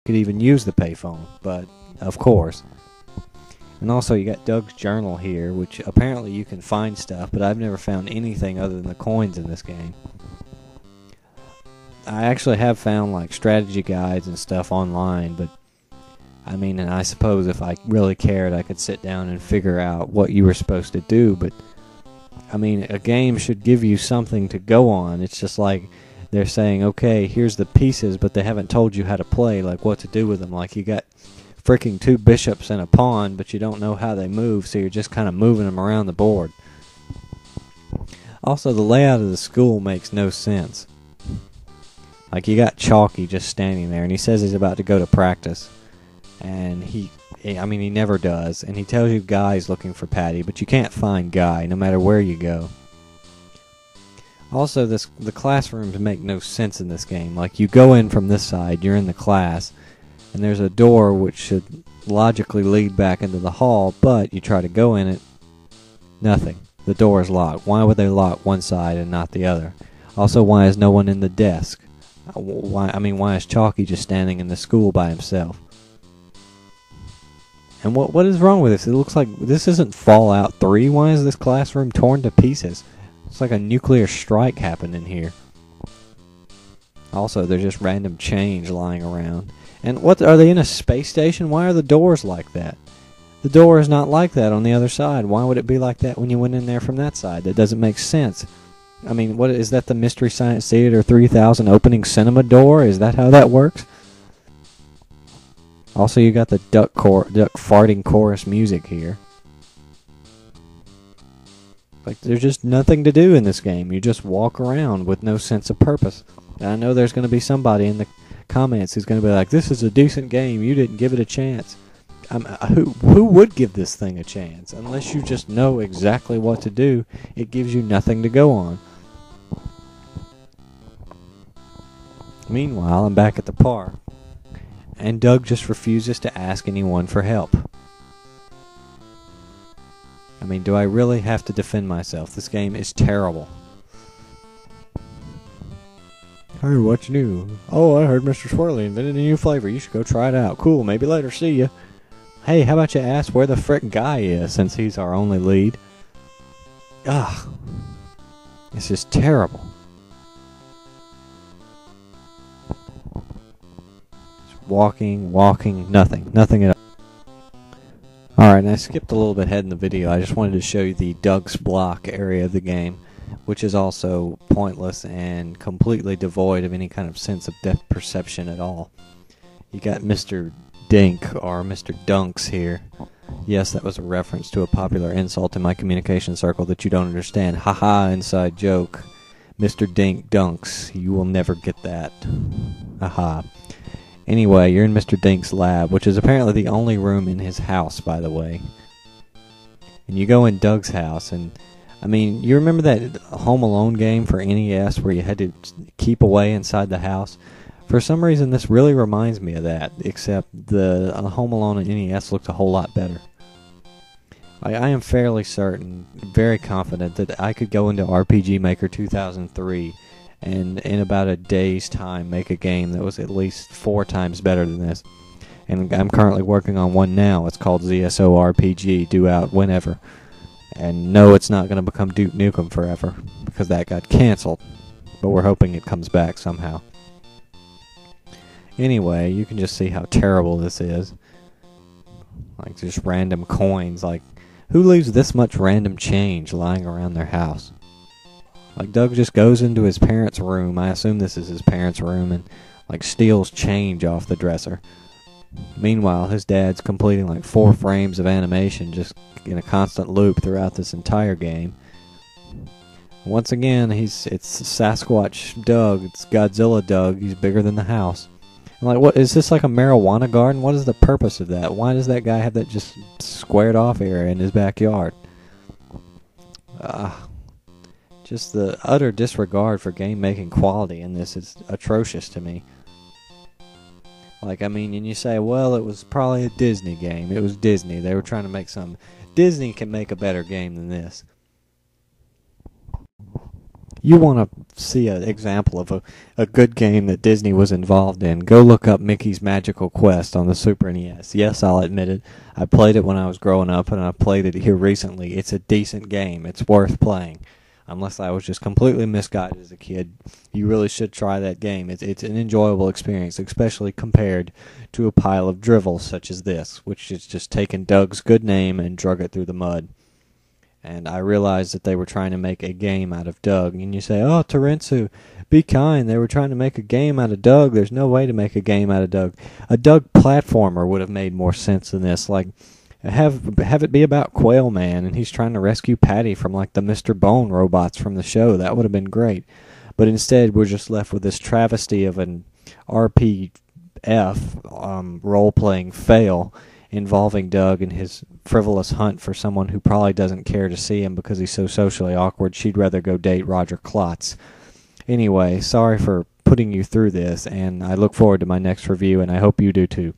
could even use the payphone, but of course. And also you got Doug's journal here, which apparently you can find stuff, but I've never found anything other than the coins in this game. I actually have found like strategy guides and stuff online, but I mean, and I suppose if I really cared I could sit down and figure out what you were supposed to do, but I mean, a game should give you something to go on. It's just like they're saying, okay, here's the pieces, but they haven't told you how to play, like what to do with them. Like you got freaking 2 bishops and a pawn, but you don't know how they move, so you're just kind of moving them around the board. Also, the layout of the school makes no sense. Like you got Chalky just standing there, and he says he's about to go to practice, and he never does, and he tells you Guy's looking for Patty, but you can't find Guy no matter where you go. Also, the classrooms make no sense in this game. Like you go in from this side, you're in the class, and there's a door which should logically lead back into the hall, but you try to go in it, nothing. The door is locked. Why would they lock one side and not the other? Also, why is no one in the desk? Why is Chalky just standing in the school by himself? And what is wrong with this? It looks like this isn't Fallout 3. Why is this classroom torn to pieces? It's like a nuclear strike happened in here. Also, there's just random change lying around. And what, are they in a space station? Why are the doors like that? The door is not like that on the other side. Why would it be like that when you went in there from that side? That doesn't make sense. I mean, what is that, the Mystery Science Theater 3000 opening cinema door? Is that how that works? Also, you got the duck farting chorus music here. Like, there's just nothing to do in this game. You just walk around with no sense of purpose. And I know there's going to be somebody in the comments who's going to be like, this is a decent game, you didn't give it a chance. Who would give this thing a chance? Unless you just know exactly what to do, it gives you nothing to go on. Meanwhile, I'm back at the park, and Doug just refuses to ask anyone for help. I mean, do I really have to defend myself? This game is terrible. Hey, what's new? Oh, I heard Mr. Swirly invented a new flavor. You should go try it out. Cool, maybe later. See ya. Hey, how about you ask where the frick Guy is, since he's our only lead? Ugh. This is terrible. Just walking, nothing at all. Alright, and I skipped a little bit ahead in the video. I just wanted to show you the Doug's Block area of the game, which is also pointless and completely devoid of any kind of sense of depth perception at all. You got Mr. Dink, or Mr. Dunks here. Yes, that was a reference to a popular insult in my communication circle that you don't understand. Haha, inside joke. Mr. Dink Dunks. You will never get that. Haha. Anyway, you're in Mr. Dink's lab, which is apparently the only room in his house, by the way. And you go in Doug's house, and I mean, you remember that Home Alone game for NES where you had to keep away inside the house? For some reason, this really reminds me of that, except the Home Alone on NES looked a whole lot better. I am fairly certain, very confident, that I could go into RPG Maker 2003 and in about a day's time make a game that was at least 4 times better than this. And I'm currently working on one now. It's called ZSO RPG, due out whenever. And no, it's not going to become Duke Nukem forever, because that got cancelled. But we're hoping it comes back somehow. Anyway, you can just see how terrible this is. Like, just random coins. Like, who leaves this much random change lying around their house? Like, Doug just goes into his parents' room, I assume this is his parents' room, and, like, steals change off the dresser. Meanwhile, his dad's completing, like, 4 frames of animation just in a constant loop throughout this entire game. Once again, it's Sasquatch Doug, it's Godzilla Doug, he's bigger than the house. And like, what is this, like a marijuana garden? What is the purpose of that? Why does that guy have that just squared off area in his backyard? Just the utter disregard for game making quality in this is atrocious to me. Like, I mean, and you say, well, it was probably a Disney game. It was Disney. They were trying to make some. Disney can make a better game than this. you want to see an example of a good game that Disney was involved in, go look up Mickey's Magical Quest on the Super NES. Yes, I'll admit it. I played it when I was growing up, and I played it here recently. It's a decent game. It's worth playing. Unless I was just completely misguided as a kid, you really should try that game. It's an enjoyable experience, especially compared to a pile of drivel such as this, which is just taken Doug's good name and drug it through the mud. And I realized that they were trying to make a game out of Doug. And you say, oh, Torentsu, be kind. They were trying to make a game out of Doug. There's no way to make a game out of Doug. A Doug platformer would have made more sense than this. Like, have it be about Quail Man, and he's trying to rescue Patty from, like, the Mr. Bone robots from the show. That would have been great. But instead, we're just left with this travesty of an RPF, role-playing fail, involving Doug and his frivolous hunt for someone who probably doesn't care to see him because he's so socially awkward. She'd rather go date Roger Klotz. Anyway, sorry for putting you through this, and I look forward to my next review, and I hope you do too.